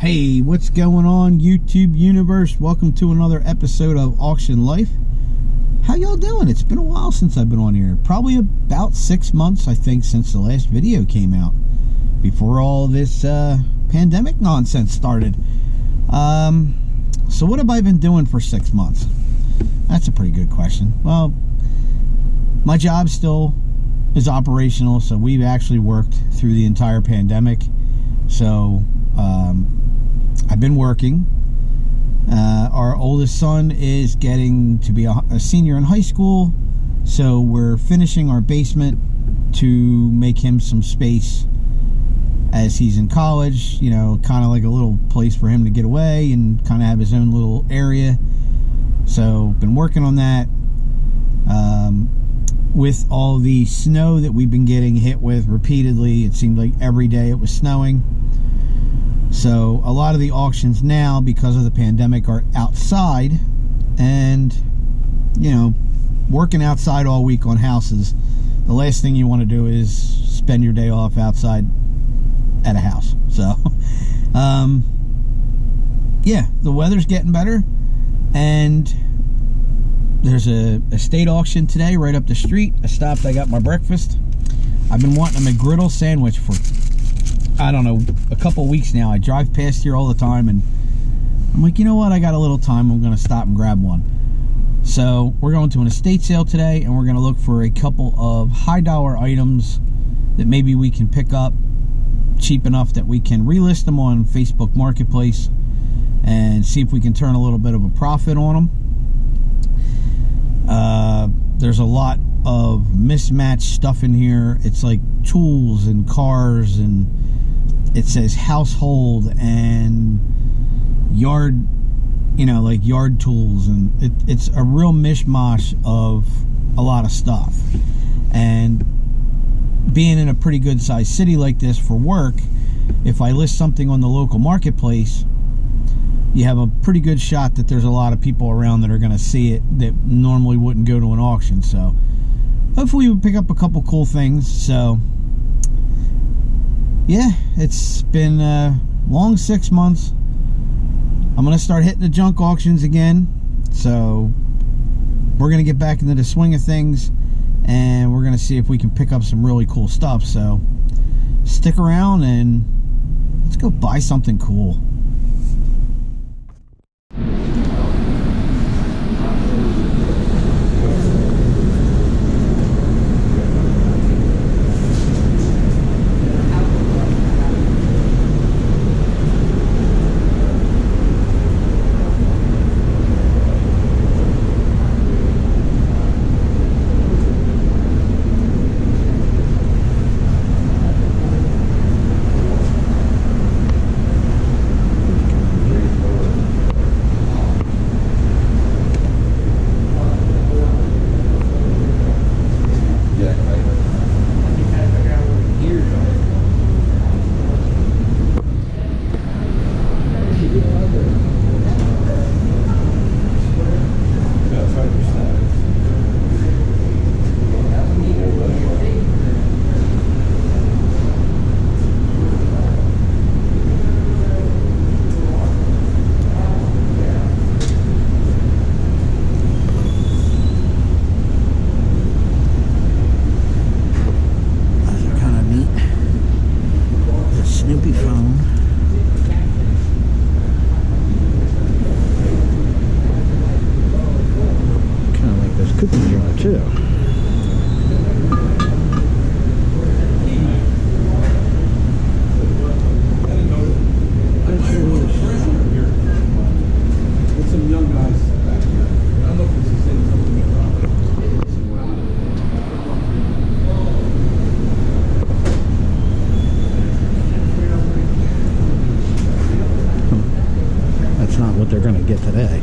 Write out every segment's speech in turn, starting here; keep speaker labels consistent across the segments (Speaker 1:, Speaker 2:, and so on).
Speaker 1: Hey, what's going on, YouTube Universe? Welcome to another episode of Auction Life. How y'all doing? It's been a while since I've been on here. Probably about 6 months, I think, since the last video came out, before all this pandemic nonsense started. So what have I been doing for 6 months? That's a pretty good question. Well, my job still is operational, so we've actually worked through the entire pandemic. So I've been working. Our oldest son is getting to be a senior in high school, so we're finishing our basement to make him some space as he's in college, you know, kind of like a little place for him to get away and kind of have his own little area. So been working on that. With all the snow that we've been getting hit with repeatedly, it seemed like every day it was snowing. So a lot of the auctions now, because of the pandemic, are outside, and you know, working outside all week on houses, the last thing you want to do is spend your day off outside at a house. So yeah, the weather's getting better, and there's a state auction today right up the street. I stopped, I got my breakfast. I've been wanting a McGriddle sandwich for, I don't know, a couple weeks now. I drive past here all the time, and I'm like, you know what, I got a little time, I'm gonna stop and grab one. So we're going to an estate sale today, and we're gonna look for a couple of high dollar items that maybe we can pick up cheap enough that we can relist them on Facebook Marketplace and see if we can turn a little bit of a profit on them. There's a lot of mismatched stuff in here. It's like tools and cars, and it says household and yard, you know, like yard tools, and it's a real mishmash of a lot of stuff. And being in a pretty good sized city like this for work, if I list something on the local marketplace, you have a pretty good shot that there's a lot of people around that are going to see it that normally wouldn't go to an auction. So hopefully we'll pick up a couple cool things. So yeah, it's been a long 6 months. I'm going to start hitting the junk auctions again. So we're going to get back into the swing of things, and we're going to see if we can pick up some really cool stuff. So stick around and let's go buy something cool. They're going to get today.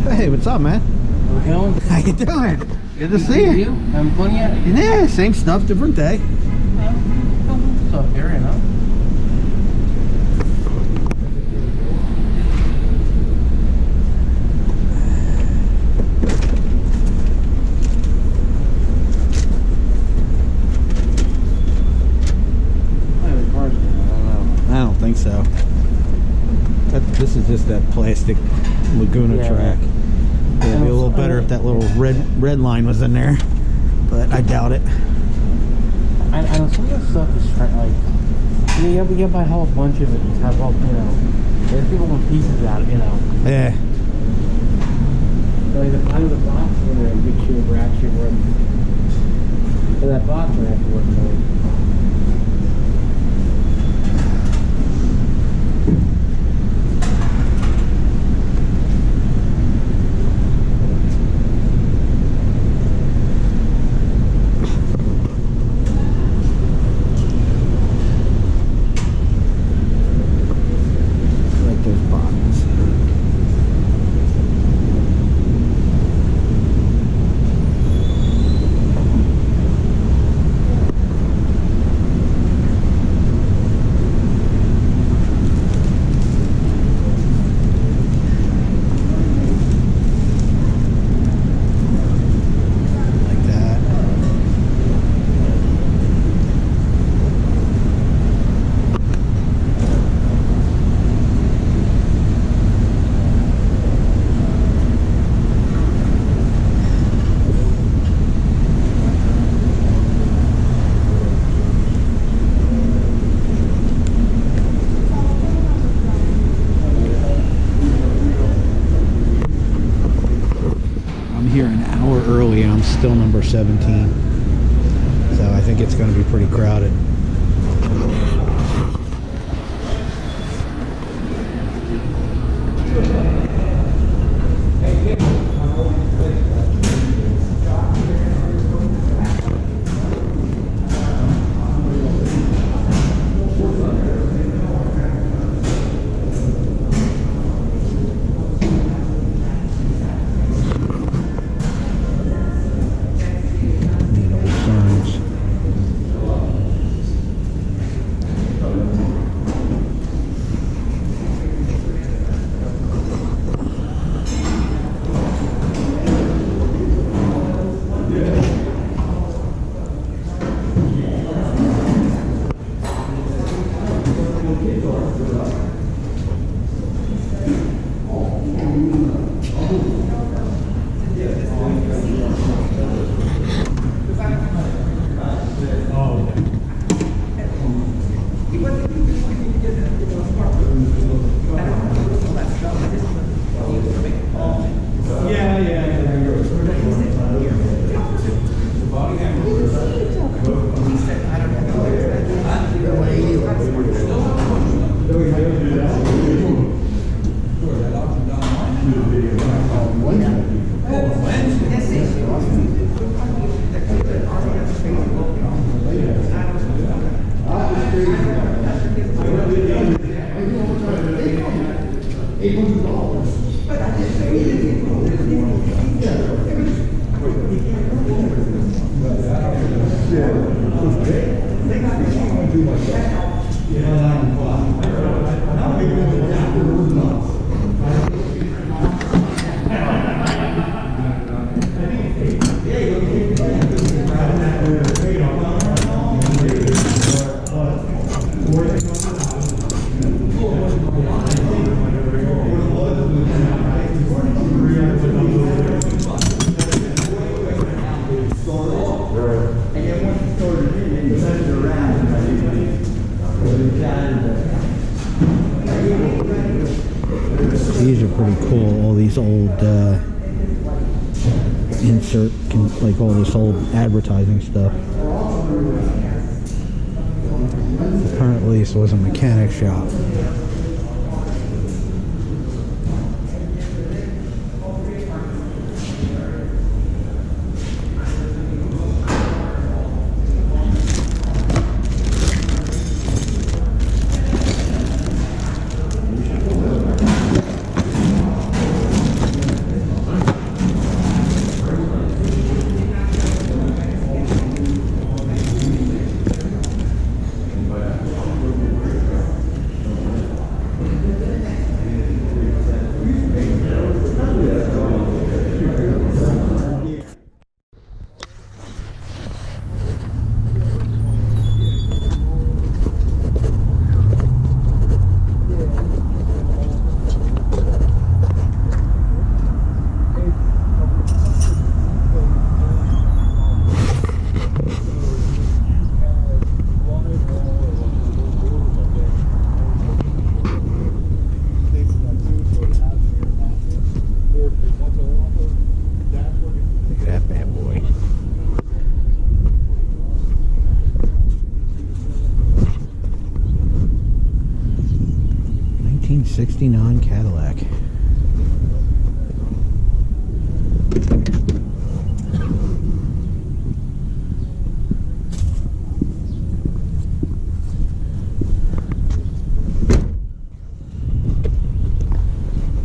Speaker 1: Hey, what's up, man?
Speaker 2: How's it going?
Speaker 1: How you doing? Good to see you.
Speaker 2: Having fun yet?
Speaker 1: Yeah, same stuff, different day.
Speaker 2: What's up, Aaron, huh?
Speaker 1: that plastic Laguna track. It'd be a little better if that little red line was in there, but I doubt it.
Speaker 2: I know some of the stuff is like, you gotta buy a whole bunch of it and have all, you know, there's people want pieces out, you know.
Speaker 1: Yeah.
Speaker 2: Like the box when they're in good shape are actually worth, or that box would actually worth more.
Speaker 1: Here an hour early and I'm still number 17, so I think it's going to be pretty crowded. These are pretty cool, all these old like all this old advertising stuff. Apparently this was a mechanic shop. 69 Cadillac.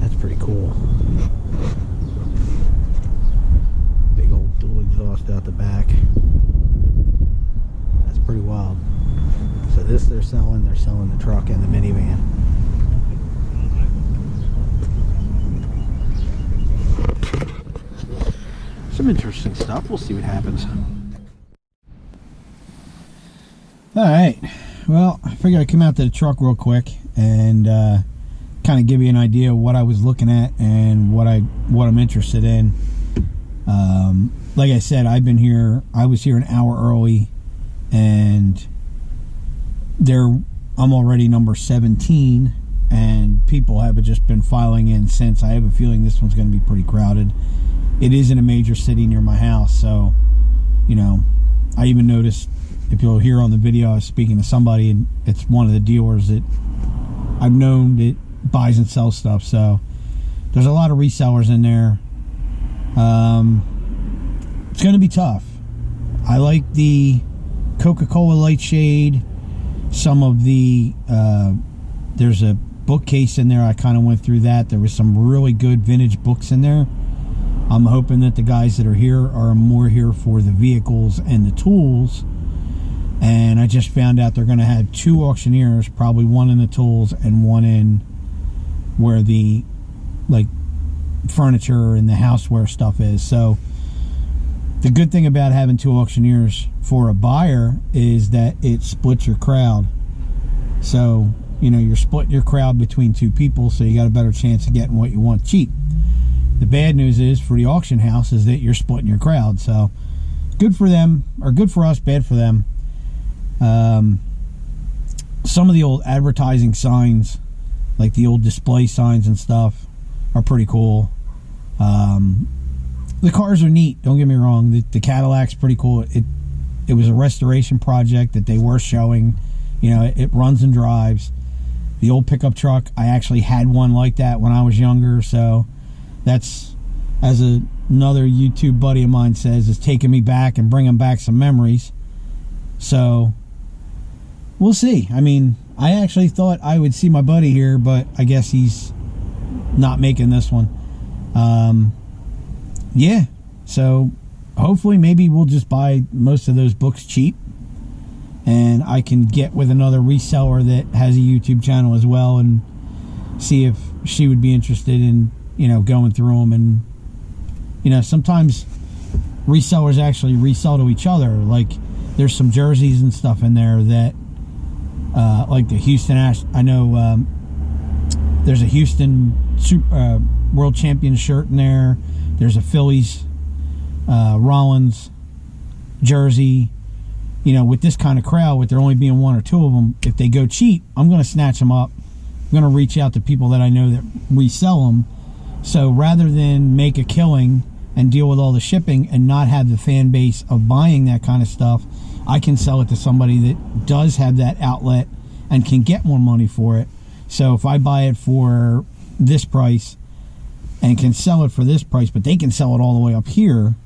Speaker 1: That's pretty cool. Big old dual exhaust out the back. That's pretty wild. So this they're selling the truck and the minivan. Some interesting stuff. We'll see what happens. Alright, well, I figured I'd come out to the truck real quick and kind of give you an idea of what I was looking at and what I'm interested in. Like I said, I was here an hour early, and I'm already number 17, and people have just been filing in since. I have a feeling this one's going to be pretty crowded. It is in a major city near my house, so, you know, I even noticed, if you'll hear on the video, I was speaking to somebody, and it's one of the dealers that I've known that buys and sells stuff, so there's a lot of resellers in there. It's going to be tough. I like the Coca-Cola light shade. Some of the there's a bookcase in there. I kind of went through that. There was some really good vintage books in there. I'm hoping that the guys that are here are more here for the vehicles and the tools. And I just found out they're going to have 2 auctioneers, probably one in the tools and one in where the like furniture and the houseware stuff is. So the good thing about having 2 auctioneers for a buyer is that it splits your crowd. So, you know, you're splitting your crowd between 2 people, so you got a better chance of getting what you want cheap. The bad news is for the auction house is that you're splitting your crowd. So good for them, or good for us, bad for them. Some of the old advertising signs, like the old display signs and stuff, are pretty cool. The cars are neat, don't get me wrong. The Cadillac's pretty cool. It was a restoration project that they were showing. You know, it runs and drives. The old pickup truck, I actually had one like that when I was younger, so that's, as another YouTube buddy of mine says, is taking me back and bringing back some memories. So we'll see. I mean, I actually thought I would see my buddy here, but I guess he's not making this one. Yeah, so hopefully maybe we'll just buy most of those books cheap, and I can get with another reseller that has a YouTube channel as well and see if she would be interested in, you know, going through them. And, you know, sometimes resellers actually resell to each other. Like, there's some jerseys and stuff in there that like the Houston I know there's a Houston World Champion shirt in there. There's a Phillies Rollins jersey. You know, with this kind of crowd, with there only being 1 or 2 of them, if they go cheap, I'm going to snatch them up. I'm going to reach out to people that I know that resell them. So rather than make a killing and deal with all the shipping and not have the fan base of buying that kind of stuff, I can sell it to somebody that does have that outlet and can get more money for it. So if I buy it for this price and can sell it for this price, but they can sell it all the way up here,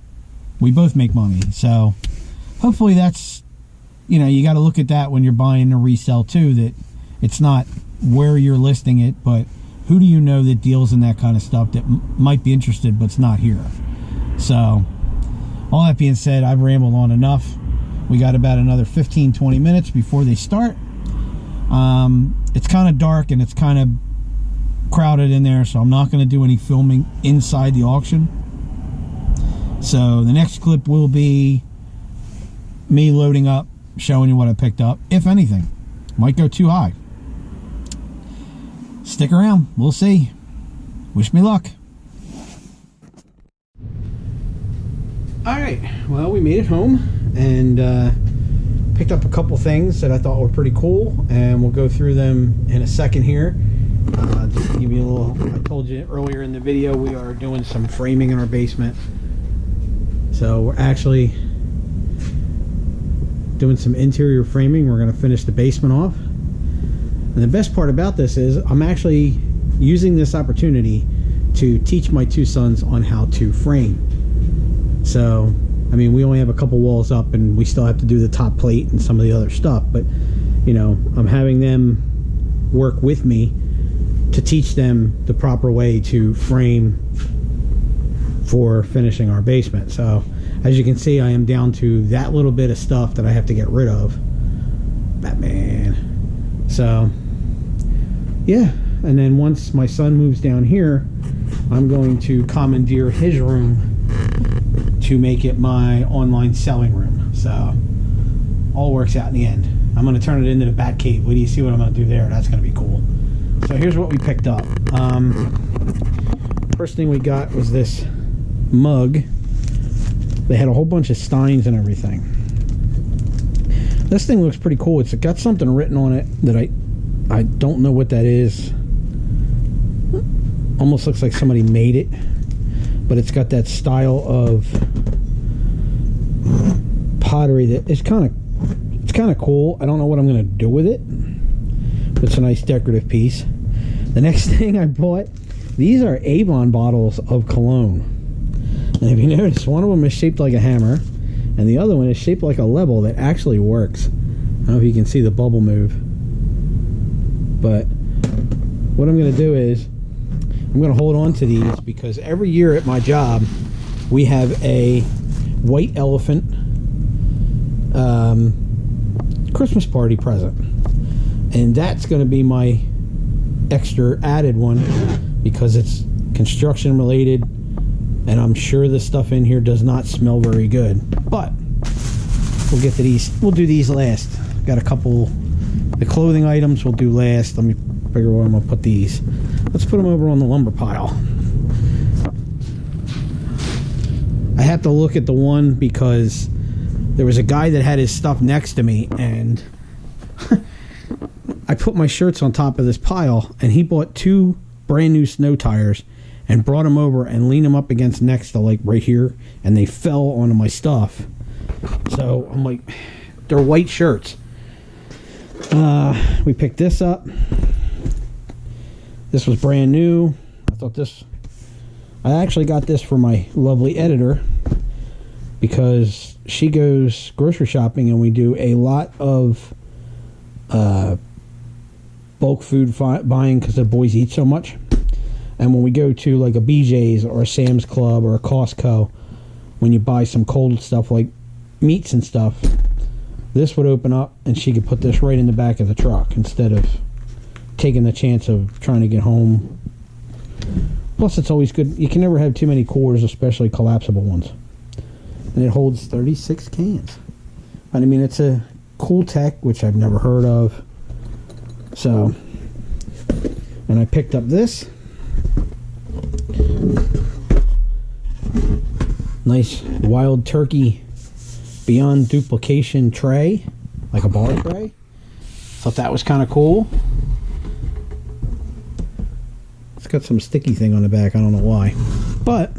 Speaker 1: we both make money. So hopefully that's, you know, you got to look at that when you're buying a resell too, that it's not where you're listing it, but who do you know that deals in that kind of stuff that might be interested but's not here. So all that being said, I've rambled on enough. We got about another 15-20 minutes before they start. It's kind of dark and it's kind of crowded in there, so I'm not going to do any filming inside the auction. So the next clip will be me loading up, showing you what I picked up, if anything. Might go too high. Stick around, we'll see. Wish me luck. Alright, well, we made it home and picked up a couple things that I thought were pretty cool, and we'll go through them in a second here. Just to give you a little, I told you earlier in the video, we are doing some framing in our basement. So we're actually doing some interior framing. We're going to finish the basement off. And the best part about this is I'm actually using this opportunity to teach my two sons on how to frame. So, I mean, we only have a couple walls up and we still have to do the top plate and some of the other stuff, but you know, I'm having them work with me to teach them the proper way to frame for finishing our basement. So as you can see, I am down to that little bit of stuff that I have to get rid of. Batman. So yeah, and then once my son moves down here, I'm going to commandeer his room to make it my online selling room. So all works out in the end. I'm going to turn it into the Bat Cave. What do you see what I'm going to do there? That's going to be cool. So here's what we picked up. First thing we got was this mug. They had a whole bunch of steins and everything. This thing looks pretty cool. It's got something written on it that I don't know what that is. Almost looks like somebody made it, but it's got that style of pottery that is kind of cool. I don't know what I'm going to do with it, but it's a nice decorative piece. The next thing I bought, these are Avon bottles of cologne. And if you notice, one of them is shaped like a hammer, and the other one is shaped like a level that actually works. I don't know if you can see the bubble move, but what I'm going to do is I'm going to hold on to these because every year at my job we have a white elephant Christmas party present, and that's going to be my extra added one because it's construction related, and I'm sure the stuff in here does not smell very good, but we'll get to these. We'll do these last. Got a couple, the clothing items we'll do last. Let me figure where I'm gonna put these. Let's put them over on the lumber pile. I have to look at the one because there was a guy that had his stuff next to me, and I put my shirts on top of this pile, and he bought 2 brand new snow tires and brought them over and leaned them up against next to like right here, and they fell onto my stuff. So I'm like, they're white shirts. We picked this up. This was brand new. I actually got this for my lovely editor because she goes grocery shopping, and we do a lot of bulk food buying because the boys eat so much. And when we go to like a BJ's or a Sam's Club or a Costco, when you buy some cold stuff like meats and stuff, this would open up and she could put this right in the back of the truck instead of taking the chance of trying to get home. Plus, it's always good. You can never have too many coolers, especially collapsible ones. And it holds 36 cans. I mean, it's a cool tech, which I've never heard of. So, and I picked up this nice Wild Turkey Beyond Duplication tray, like a bar tray. Thought that was kind of cool. It's got some sticky thing on the back. I don't know why, but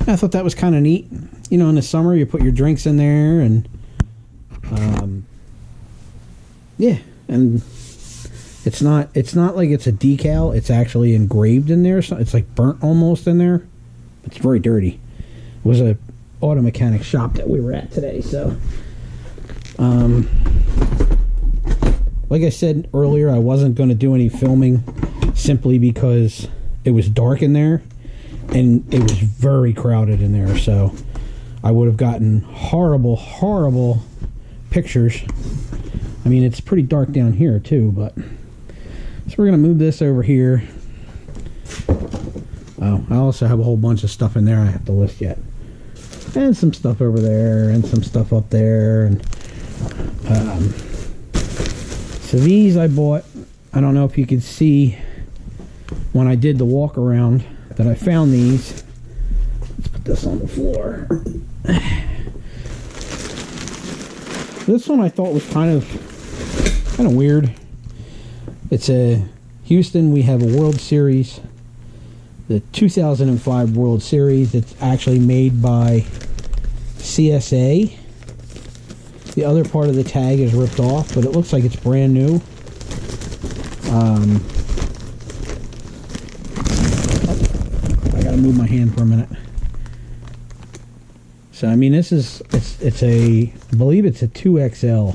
Speaker 1: I thought that was kind of neat. You know, in the summer you put your drinks in there, and yeah, and it's not like it's a decal. It's actually engraved in there. So it's like burnt almost in there. It's very dirty. It was a auto mechanic shop that we were at today. So, like I said earlier, I wasn't going to do any filming simply because it was dark in there and it was very crowded in there. So I would have gotten horrible pictures. I mean, it's pretty dark down here too, but so we're going to move this over here. Oh, I also have a whole bunch of stuff in there I have to list yet. And some stuff over there, and some stuff up there, and so these I bought. I don't know if you could see when I did the walk around that I found these. Let's put this on the floor. This one I thought was kind of weird. It's a Houston. We have a World Series, the 2005 World Series. It's actually made by CSA. The other part of the tag is ripped off, but it looks like it's brand new. gotta move my hand for a minute. So I mean, this is it's a, I believe it's a 2XL,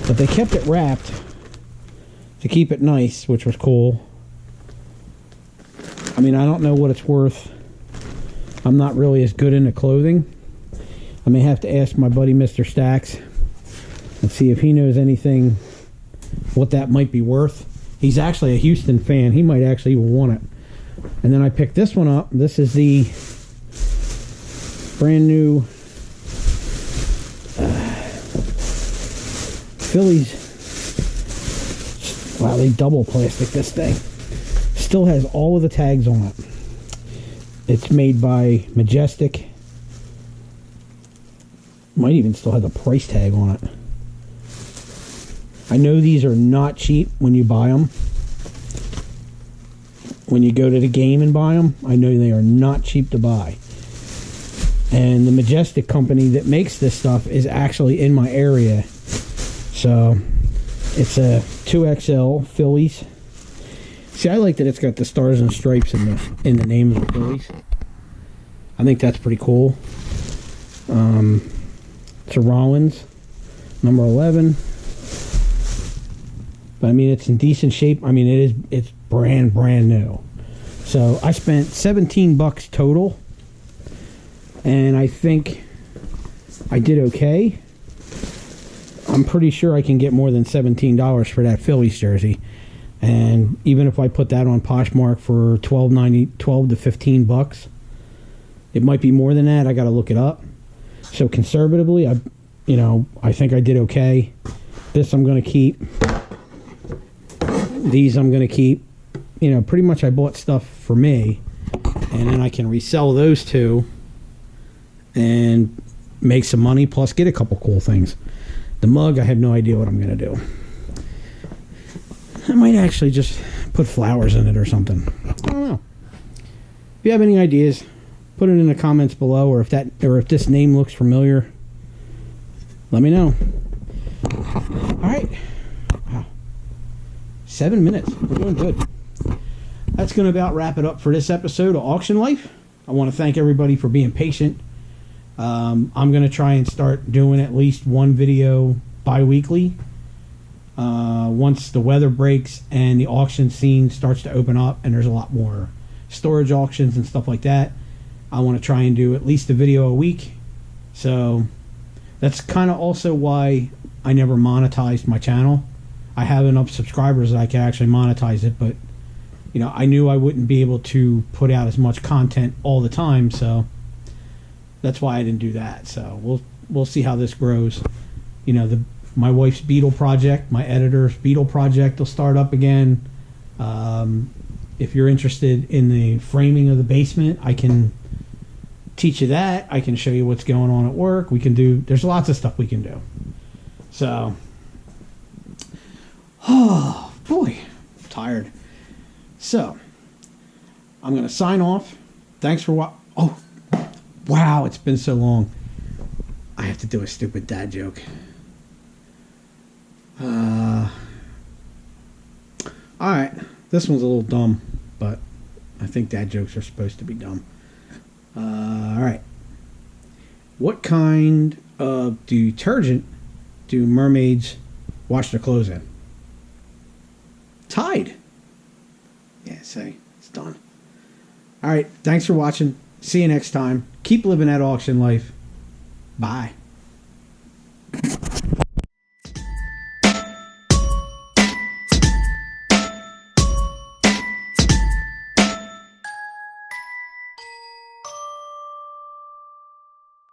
Speaker 1: but they kept it wrapped to keep it nice, which was cool. I mean, I don't know what it's worth. I'm not really as good into clothing. I may have to ask my buddy Mr. Stacks and see if he knows anything what that might be worth. He's actually a Houston fan. He might actually even want it. And then I picked this one up. This is the brand new Phillies. Wow, they double plastic this thing. Still has all of the tags on it. It's made by Majestic. Might even still have the price tag on it. I know these are not cheap when you buy them. When you go to the game and buy them, I know they are not cheap to buy. And the Majestic company that makes this stuff is actually in my area. So it's a 2XL Phillies. See, I like that it's got the stars and stripes in the name of the Phillies. I think that's pretty cool. It's a Rollins, number 11. But I mean, it's in decent shape. I mean, it's brand new. So I spent $17 total, and I think I did okay. I'm pretty sure I can get more than $17 for that Phillies jersey. And even if I put that on Poshmark for $12 to $15, it might be more than that. I got to look it up. So conservatively, I think I did okay. This I'm going to keep. These I'm going to keep. Pretty much I bought stuff for me, and then I can resell those two and make some money, plus get a couple cool things. The mug, I have no idea what I'm going to do. I might actually just put flowers in it or something. I don't know. If you have any ideas, put it in the comments below, or if this name looks familiar, let me know. All right. Wow. 7 minutes. We're doing good. That's going to about wrap it up for this episode of Auction Life. I want to thank everybody for being patient. I'm going to try and start doing at least one video bi-weekly. Once the weather breaks and the auction scene starts to open up and there's a lot more storage auctions and stuff like that, I want to try and do at least a video a week. So that's kind of also why I never monetized my channel. I have enough subscribers that I can actually monetize it, but I knew I wouldn't be able to put out as much content all the time, so that's why I didn't do that. So we'll see how this grows. My wife's Beetle project, my editor's Beetle project will start up again. If you're interested in the framing of the basement, I can teach you that. I can show you what's going on at work. There's lots of stuff we can do. So, oh boy, I'm tired. So, I'm going to sign off. Thanks for watching. Oh, wow, it's been so long. I have to do a stupid dad joke. Alright, this one's a little dumb, but I think dad jokes are supposed to be dumb. Alright. What kind of detergent do mermaids wash their clothes in? Tide. Yeah, say, it's done. Alright, thanks for watching. See you next time. Keep living that auction life. Bye.